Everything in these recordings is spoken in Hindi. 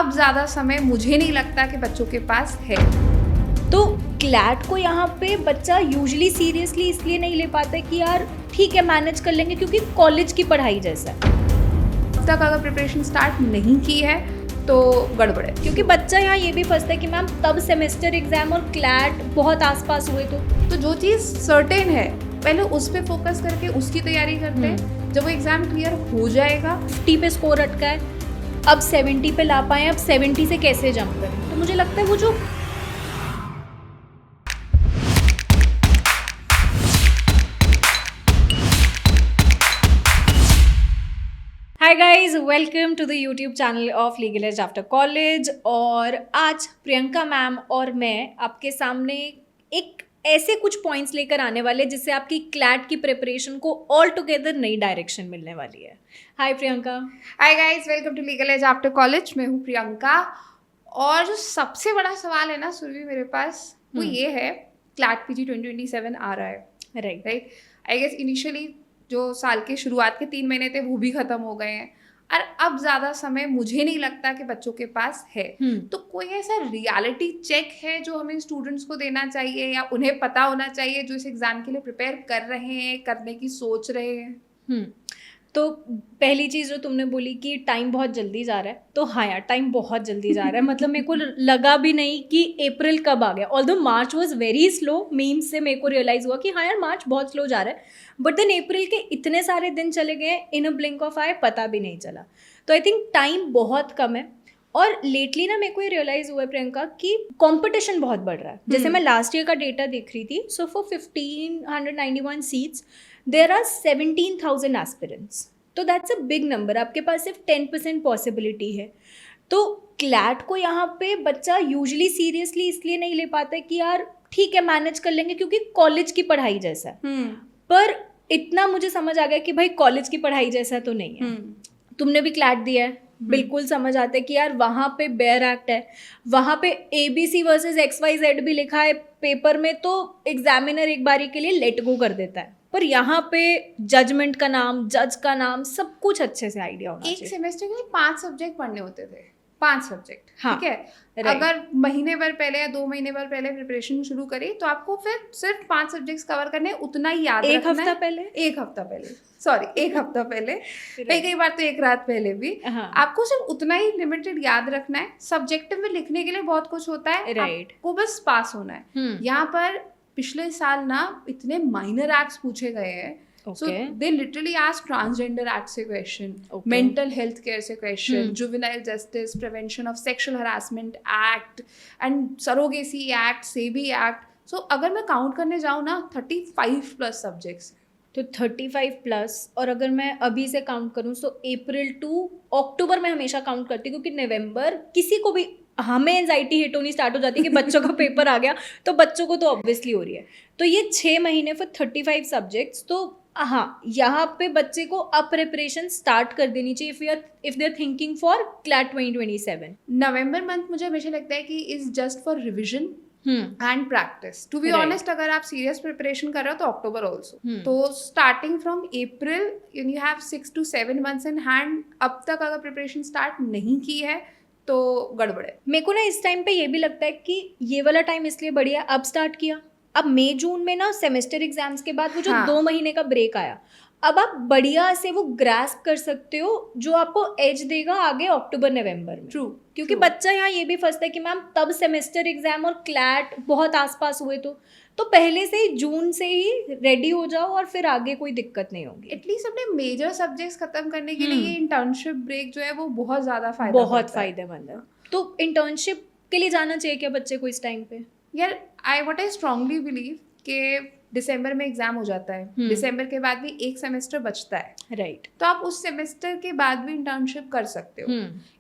अब ज़्यादा समय मुझे नहीं लगता कि बच्चों के पास है। तो क्लैट को यहाँ पे बच्चा यूजुअली सीरियसली इसलिए नहीं ले पाता है कि यार ठीक है मैनेज कर लेंगे, क्योंकि कॉलेज की पढ़ाई जैसा है। अब तक अगर प्रिपरेशन स्टार्ट नहीं की है तो गड़बड़ है, क्योंकि बच्चा यहाँ ये भी फंसता है कि मैम तब सेमेस्टर एग्जाम और क्लैट बहुत आसपास हुए तो जो चीज़ सर्टेन है पहले उस पर फोकस करके उसकी तैयारी करते हैं। जब वो एग्ज़ाम क्लियर हो जाएगा, 50 पे स्कोर अटका है, अब 70 पे ला पाए, अब 70 से कैसे जंप करें। तो मुझे लगता है वो जो hi guys, welcome to the YouTube channel of Legal Edge after college. और आज प्रियंका मैम और मैं आपके सामने एक ऐसे कुछ पॉइंट्स लेकर आने वाले जिससे आपकी क्लैट की प्रिपरेशन को ऑल टुगेदर नई डायरेक्शन मिलने वाली है। Hi Priyanka. Hi guys, welcome to Legal Edge after college. मैं हूँ प्रियंका। और जो सबसे बड़ा सवाल है ना सुरभि मेरे पास, वो ये है, क्लैट पीजी 2027 आ रहा है, राइट। आई गेस इनिशियली जो साल के शुरुआत के 3 महीने थे वो भी खत्म हो गए हैं, और अब ज़्यादा समय मुझे नहीं लगता कि बच्चों के पास है। तो कोई ऐसा रियलिटी चेक है जो हमें स्टूडेंट्स को देना चाहिए या उन्हें पता होना चाहिए जो इस एग्ज़ाम के लिए प्रिपेयर कर रहे हैं, करने की सोच रहे हैं? तो पहली चीज़ जो तुमने बोली कि टाइम बहुत जल्दी जा रहा है, तो हाँ यार टाइम बहुत जल्दी जा रहा है। मतलब मेरे को लगा भी नहीं कि अप्रैल कब आ गया। Although March was very slow, memes से मेरे को रियलाइज़ हुआ कि हाँ यार मार्च बहुत स्लो जा रहा है, बट देन अप्रैल के इतने सारे दिन चले गए इन अ ब्लिंक ऑफ आई, पता भी नहीं चला। तो आई थिंक टाइम बहुत कम है। और लेटली ना मेरे को ये रियलाइज़ हुआ है प्रियंका कि कंपटीशन बहुत बढ़ रहा है। जैसे मैं लास्ट ईयर का डेटा देख रही थी, so for 1591 seats there are 17,000 aspirants. तो दैट्स अ बिग नंबर। आपके पास सिर्फ 10% पॉसिबिलिटी है। तो क्लैट को यहाँ पे बच्चा यूजुअली सीरियसली इसलिए नहीं ले पाता है कि यार ठीक है मैनेज कर लेंगे, क्योंकि कॉलेज की पढ़ाई जैसा है। पर इतना मुझे समझ आ गया कि भाई कॉलेज की पढ़ाई जैसा तो नहीं है। तुमने भी क्लैट दिया है, बिल्कुल समझ आता है कि यार वहाँ पे बेयर एक्ट है, वहाँ पे ABC वर्सेस XYZ भी लिखा है पेपर में, तो एग्जामिनर एक बारी के लिए लेट गो कर देता है। पर यहाँ पे जजमेंट का नाम, जज का नाम, सब कुछ अच्छे से आइडिया होना चाहिए। एक सेमेस्टर के लिए 5 सब्जेक्ट पढ़ने होते थे, 5 सब्जेक्ट। हाँ, ठीक है, अगर महीने भर पहले या 2 महीने भर पहले प्रिपरेशन शुरू करी तो आपको फिर सिर्फ 5 सब्जेक्ट्स कवर करने, उतना ही याद रखना है। एक हफ्ता पहले कई बार तो एक रात पहले भी। आपको सिर्फ उतना ही लिमिटेड याद रखना है। सब्जेक्टिव में लिखने के लिए बहुत कुछ होता है, आपको बस पास होना है। यहाँ पर पिछले साल ना इतने माइनर एक्ट्स पूछे गए हैं। So they literally ask transgender act से question, mental health care से question, juvenile justice, prevention of sexual harassment act and surrogacy act, SEBI act. So अगर मैं काउंट करने जाऊँ ना 35 प्लस सब्जेक्ट्स। तो 35 प्लस, और अगर मैं अभी से काउंट करूँ तो अप्रैल टू अक्टूबर में हमेशा काउंट करती हूँ, क्योंकि नवंबर किसी को भी, हमें एंजाइटी हिट होनी स्टार्ट हो जाती है कि बच्चों का पेपर आ गया, तो बच्चों को तो ऑब्वियसली हो रही है। तो ये 6 महीने फॉर 35 सब्जेक्ट्स। तो हाँ, यहाँ पे बच्चे को अब प्रिपरेशन स्टार्ट कर देनी चाहिए if they are thinking for CLAT 2027। November month मुझे हमेशा लगता है कि is just for revision and practice. To be honest, अगर आप सीरियस प्रिपरेशन कर रहे हो तो अक्टूबर ऑल्सो। तो starting from April you have 6 to 7 months in hand. अब तक अगर प्रिपरेशन स्टार्ट नहीं की है तो गड़बड़ है। मेरे को ना इस टाइम पे ये भी लगता है कि ये वाला टाइम इसलिए बढ़िया अब स्टार्ट किया। अब मई जून में ना सेमेस्टर एग्जाम्स के बाद वो जो 2 महीने का ब्रेक आया, अब आप बढ़िया से वो ग्रास्प कर सकते हो, जो आपको एज देगा आगे अक्टूबर नवंबर में। ट्रू, क्योंकि बच्चा यहाँ ये भी फंसता है कि मैम तब सेमेस्टर एग्जाम और क्लैट बहुत आसपास हुए तो पहले से ही जून से ही रेडी हो जाओ और फिर आगे कोई दिक्कत नहीं होगी। एटलीस्ट अपने मेजर सब्जेक्ट्स खत्म करने के लिए ये इंटर्नशिप ब्रेक जो है वो बहुत ज़्यादा फायदेमंद है। तो इंटर्नशिप के लिए जाना चाहिए क्या बच्चे को इस टाइम पे? यार आई स्ट्रांगली बिलीव कि दिसंबर में एग्जाम हो जाता है, दिसंबर के बाद भी एक सेमेस्टर बचता है, राइट। तो आप उस सेमेस्टर के बाद भी इंटर्नशिप कर सकते हो।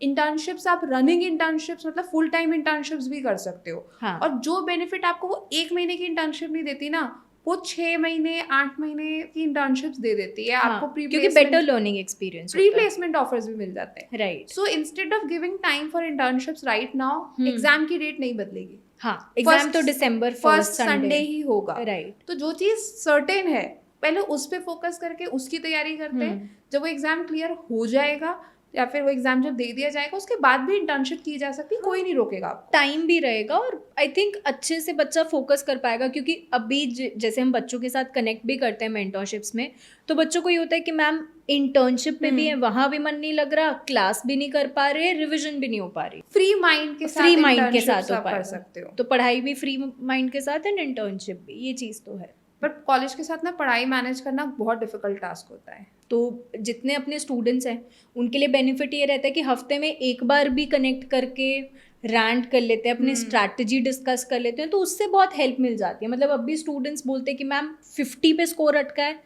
इंटर्नशिप्स आप रनिंग इंटर्नशिप्स मतलब फुल टाइम इंटर्नशिप्स भी कर सकते हो। और जो बेनिफिट आपको वो 1 महीने की इंटर्नशिप नहीं देती ना, वो 6 महीने 8 महीने की इंटर्नशिप्स दे देती है। आपको क्योंकि better learning experience, pre placement offers भी मिल जाते हैं, right. So instead of giving time for internships right now, exam की डेट नहीं बदलेगी। हाँ, एग्जाम तो दिसंबर फर्स्ट संडे ही होगा, राइट। तो जो चीज सर्टेन है पहले उस पे फोकस करके उसकी तैयारी करते हैं। जब वो एग्जाम क्लियर हो जाएगा, या फिर वो एग्जाम जब दे दिया जाएगा उसके बाद भी इंटर्नशिप की जा सकती है, कोई नहीं रोकेगा आपको। टाइम भी रहेगा और आई थिंक अच्छे से बच्चा फोकस कर पाएगा, क्योंकि अभी जैसे हम बच्चों के साथ कनेक्ट भी करते हैं मेंटरशिप्स में, तो बच्चों को ये होता है कि मैम इंटर्नशिप में भी है, वहां भी मन नहीं लग रहा, क्लास भी नहीं कर पा रहे, रिविजन भी नहीं हो पा रही। फ्री माइंड के साथ हो कर सकते हो, तो पढ़ाई भी फ्री माइंड के साथ एंड इंटर्नशिप भी, ये चीज़ तो है। बट कॉलेज के साथ ना पढ़ाई मैनेज करना बहुत डिफिकल्ट टास्क होता है। तो जितने अपने स्टूडेंट्स हैं उनके लिए बेनिफिट ये रहता है कि हफ्ते में एक बार भी कनेक्ट करके रैंट कर लेते हैं, अपनी स्ट्रैटेजी डिस्कस कर लेते हैं, तो उससे बहुत हेल्प मिल जाती है। मतलब अब भी स्टूडेंट्स बोलते हैं कि मैम 50 पे स्कोर अटका है,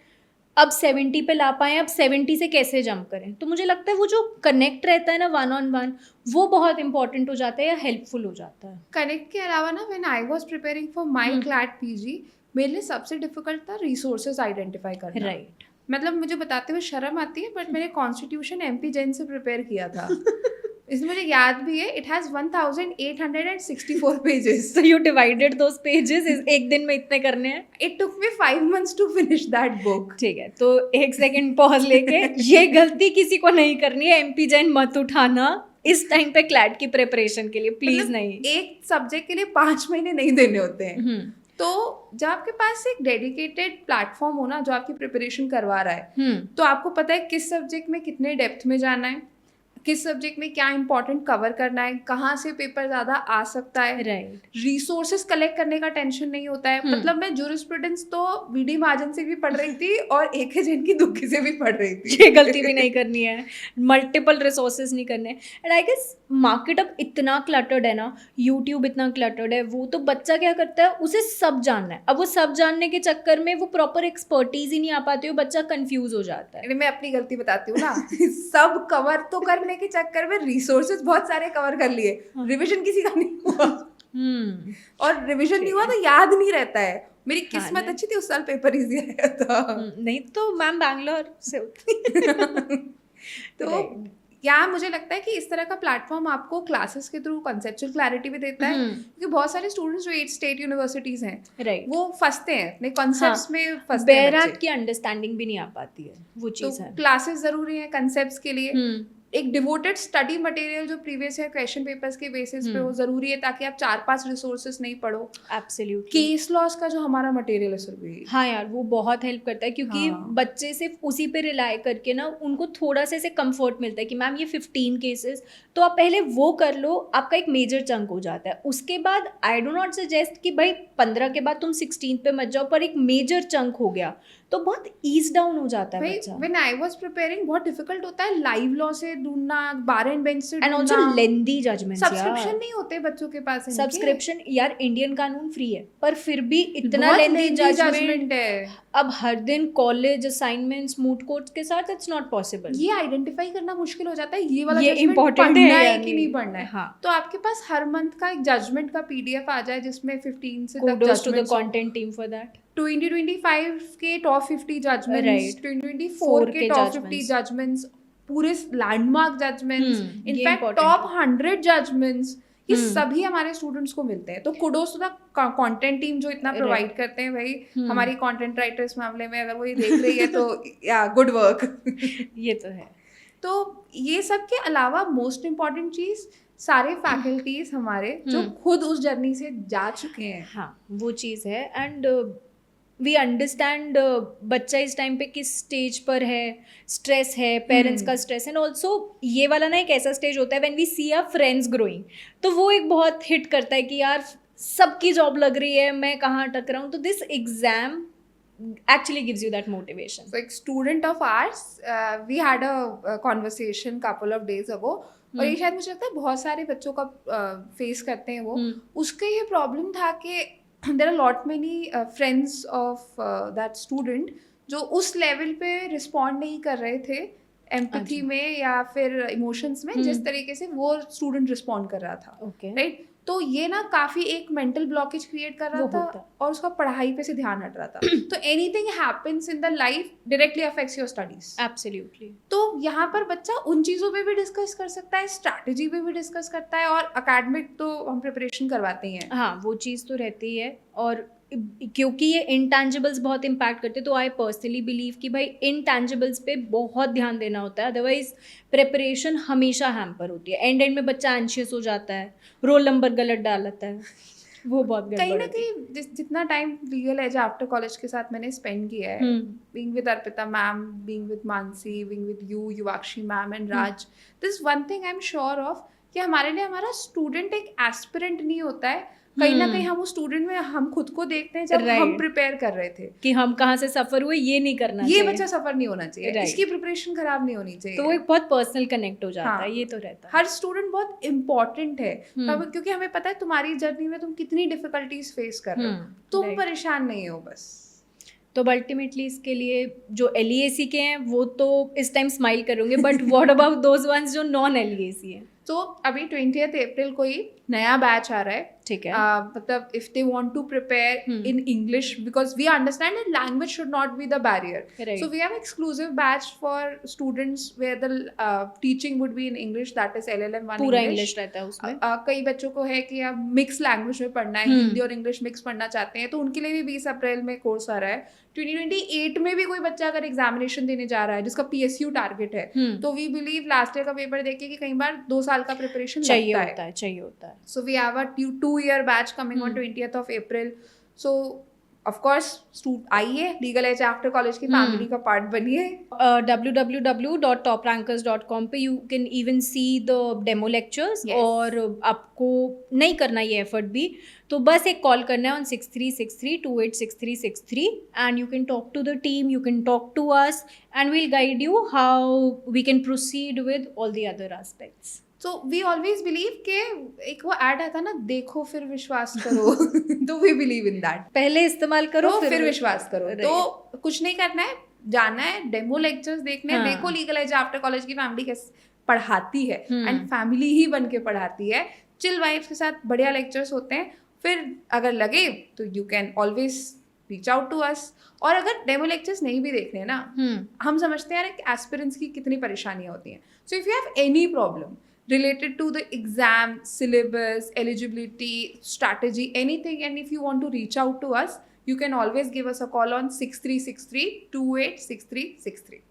अब 70 पे ला पाएँ, अब 70 से कैसे जंप करें। तो मुझे लगता है वो जो कनेक्ट रहता है ना वन ऑन वन, वो बहुत इंपॉर्टेंट हो जाता है या हेल्पफुल हो जाता है। कनेक्ट के अलावा ना when I was preparing for my CLAT PG, मेरे लिए सबसे डिफिकल्ट था रिसोर्सेज आइडेंटिफाई करना। राइट। मतलब मुझे बताते हुए शर्म आती है, बट मैंने कॉन्स्टिट्यूशन एमपी जैन से प्रिपेयर किया था। इसमें मुझे याद भी है, it has 1864 pages. So you divided those pages, एक दिन में इतने करने हैं? It took me 5 months to finish that book. ठीक है, तो एक सेकंड पॉज लेके ये गलती किसी को नहीं करनी है, एमपी जैन मत उठाना इस टाइम पे क्लैट की प्रिपरेशन के लिए, प्लीज मतलब नहीं। एक सब्जेक्ट के लिए 5 महीने नहीं देने होते हैं। तो जब आपके पास एक डेडिकेटेड प्लेटफॉर्म हो ना जो आपकी प्रिपरेशन करवा रहा है, तो आपको पता है किस सब्जेक्ट में कितने डेप्थ में जाना है, किस सब्जेक्ट में क्या इंपॉर्टेंट कवर करना है, कहाँ से पेपर ज़्यादा आ सकता है। राइट। रिसोर्सेज कलेक्ट करने का टेंशन नहीं होता है। मतलब मैं जूरिस्प्रूडेंस तो वीडी महाजन से भी पढ़ रही थी और AK जैन की दुखी से भी पढ़ रही थी। ये गलती भी नहीं करनी है, मल्टीपल रिसोर्सेज नहीं करने। एंड आई गेस मार्केट अब इतना क्लटर्ड है ना, यूट्यूब इतना क्लटर्ड है, वो तो बच्चा क्या करता है, उसे सब जानना है। अब वो सब जानने के चक्कर में वो प्रॉपर एक्सपर्टीज ही नहीं आ पाती, वो बच्चा कंफ्यूज हो जाता है। मैं अपनी गलती बताती हूँ ना, सब कवर तो करने के चक्कर में रिसोर्सेज बहुत सारे कवर कर लिए, रिवीजन किसी का नहीं हुआ। और रिवीजन नहीं हुआ तो याद नहीं रहता है। मेरी किस्मत अच्छी थी, उस साल पेपर इजी आया था। नहीं तो मैम बैंगलोर से तो यहाँ मुझे लगता है कि इस तरह का प्लेटफॉर्म आपको क्लासेस के थ्रू कंसेप्चुअल क्लैरिटी भी देता है, क्योंकि बहुत सारे स्टूडेंट्स जो 8 स्टेट यूनिवर्सिटीज हैं, राइट, वो फंसते हैं अपने कॉन्सेप्ट्स में, फंसते हैं, बैराक की अंडरस्टैंडिंग भी नहीं आ पाती है, वो चीज़ है। क्लासेस जरूरी है कंसेप्ट्स के लिए। एक डिवोटेड स्टडी मटेरियल जो प्रीवियस ईयर क्वेश्चन पेपर्स के बेसिस पे हो जरूरी है, ताकि आप 4-5 रिसोर्सेज नहीं पढ़ो। एब्सोल्युटली। केस लॉस का जो हमारा मटेरियल है सर भी, हाँ यार वो बहुत हेल्प करता है, क्योंकि बच्चे सिर्फ उसी पे रिलाई करके ना उनको थोड़ा सा ऐसे कंफर्ट मिलता है कि मैम ये 15 केसेस, तो आप पहले वो कर लो, आपका एक मेजर चंक हो जाता है। उसके बाद आई डो नॉट सजेस्ट कि भाई 15 के बाद तुम 16 पे मत जाओ, पर एक मेजर चंक हो गया तो बहुत ईज डाउन हो जाता है बच्चा। व्हेन आई वाज प्रिपेयरिंग बहुत डिफिकल्ट होता है लाइव लॉ से ढूंढना, बार एंड बेंच से ढूंढना, एंड आल्सो लेंदी जजमेंट्स। सब्सक्रिप्शन नहीं होते बच्चों के पास। सब्सक्रिप्शन यार इंडियन कानून फ्री है, पर फिर भी इतना लेंदी जजमेंट है। अब हर दिन कॉलेज असाइनमेंट्स मूट कोर्ट्स के साथ इट्स नॉट पॉसिबल। ये आइडेंटिफाई करना मुश्किल हो जाता है, ये वाला ये इम्पोर्टेंट है कि नहीं पढ़ना है। हाँ। तो आपके पास हर मंथ का एक जजमेंट का PDF आ जाए जिसमें 15 से तक kudos to the content team for that. 2025 के टॉप 50 जजमेंट्स, 2024 के टॉप 50 जजमेंट्स, पूरे landmark judgments, in fact top 100 judgments, ये सभी हमारे स्टूडेंट्स को मिलते हैं। तो kudos to the content team जो इतना प्रोवाइड करते हैं भाई। हमारी कंटेंट राइटर इस मामले में अगर वो ये देख रही है तो या गुड वर्क। ये तो है। तो ये सब के अलावा मोस्ट इम्पॉर्टेंट चीज़, सारे फैकल्टीज हमारे जो खुद उस जर्नी से जा चुके हैं। हाँ वो चीज़ है। एंड वी अंडरस्टैंड बच्चा इस टाइम पे किस स्टेज पर है, स्ट्रेस है, पेरेंट्स का स्ट्रेस, एंड ऑल्सो ये वाला ना एक ऐसा स्टेज होता है when we see our friends growing, तो वो एक बहुत हिट करता है कि यार सबकी जॉब लग रही है, मैं कहाँ अटक रहा हूँ। तो this exam actually gives you that motivation. So, like student of ours, we had a conversation couple of days ago, और ये शायद मुझे लगता है बहुत सारे बच्चों का फेस करते हैं वो। उसके ये प्रॉब्लम था कि there are lot many friends of that student जो उस लेवल पे रिस्पॉन्ड नहीं कर रहे थे एम्पैथी में या फिर इमोशंस में जिस तरीके से वो स्टूडेंट रिस्पॉन्ड कर रहा था। राइट। तो ये ना काफी एक मेंटल ब्लॉकेज क्रिएट कर रहा था और उसका पढ़ाई पे से ध्यान हट रहा था। तो anything happens in the life directly affects your studies. Absolutely. तो यहाँ पर बच्चा उन चीज़ों पे भी डिस्कस कर सकता है, स्ट्रैटेजी पे भी डिस्कस करता है, और अकेडमिक तो हम प्रिपरेशन करवाते ही हैं। हाँ वो चीज़ तो रहती है। और क्योंकि ये इंटैंजिबल्स बहुत इम्पैक्ट करते हैं, तो आई पर्सनली बिलीव कि भाई इंटैंजिबल्स पे बहुत ध्यान देना होता है, अदरवाइज प्रिपरेशन हमेशा हैम्पर होती है। एंड में बच्चा एंशियस हो जाता है, रोल नंबर गलत डाल लेता है, वो बहुत कहीं ना गड़बड़ होती है। कहीं जितना time Legal Edge after college के साथ मैंने स्पेंड किया है, being with Arpita ma'am, being with Mansi, being with you, Yuvakshi ma'am and Raj, this one thing I am sure of कि हमारे लिए हमारा स्टूडेंट एक एस्पिरेंट नहीं होता है, कहीं ना कहीं हम उस स्टूडेंट में हम खुद को देखते हैं जब हम प्रिपेयर कर रहे थे कि हम कहाँ से सफर हुए, ये नहीं करना ये चाहिए, बच्चा सफर नहीं होना चाहिए, इसकी प्रिपरेशन खराब नहीं होनी चाहिए, तो वो एक बहुत पर्सनल कनेक्ट हो जाता है। ये तो रहता है, हर स्टूडेंट बहुत इंपॉर्टेंट है तब, क्योंकि हमें पता है तुम्हारी जर्नी में तुम कितनी डिफिकल्टीज फेस कर रहे हो, तुम परेशान नहीं हो बस। तो अल्टीमेटली इसके लिए जो LEAC के हैं वो तो इस टाइम स्माइल करोगे, but what about those ones जो नॉन LEAC हैं? तो अभी 20th अप्रैल को ही नया बैच आ रहा है, ठीक है, मतलब if they want to prepare in English, because we understand that language should not be the barrier, so we have exclusive batch for students where the teaching would be in English, that is LLM1 पूरा इंग्लिश रहता है उसमें। कई बच्चों को है कि अब मिक्स लैंग्वेज में पढ़ना है, हिंदी और इंग्लिश मिक्स पढ़ना चाहते हैं, तो उनके लिए भी 20 अप्रैल में कोर्स आ रहा है। 2028 में भी कोई बच्चा अगर एग्जामिनेशन देने जा रहा है जिसका PSU टारगेट है, तो वी बिलीव लास्ट ईयर का पेपर देखे कि कई बार 2 साल का प्रिपरेशन चाहिए होता है। So we have a 2-year batch coming on 20th of April. So of course आइए, लीगल एज आफ्टर कॉलेज की फैमिली का पार्ट बनिए। www.toprankers.com पे you can even see the demo lectures, और आपको नहीं करना ये एफर्ट भी, तो बस एक कॉल करना है on 6363286363 and you can talk to the team, you can talk to us and we'll guide you how we can proceed with all the other aspects. So we always believe कि एक वो ऐड आता ना, देखो फिर विश्वास करो, तो we believe in that. पहले इस्तेमाल करो तो फिर विश्वास करो, तो कुछ नहीं करना है, जाना है डेमो लेक्चर्स देखने, देखो लीगल एज आफ्टर कॉलेज की फैमिली कैसे पढ़ाती है, एंड फैमिली ही बन के पढ़ाती है, चिल वाइब्स के साथ बढ़िया लेक्चर्स होते हैं। फिर अगर लगे तो you can always reach out to us, और अगर डेमो लेक्चर्स नहीं भी देखने हैं ना, हम समझते हैं कि एस्पिरेंट्स की कितनी परेशानियां होती हैं। So if you have any problem related to the exam, syllabus, eligibility, strategy, anything, and if you want to reach out to us, you can always give us a call on 6363286363.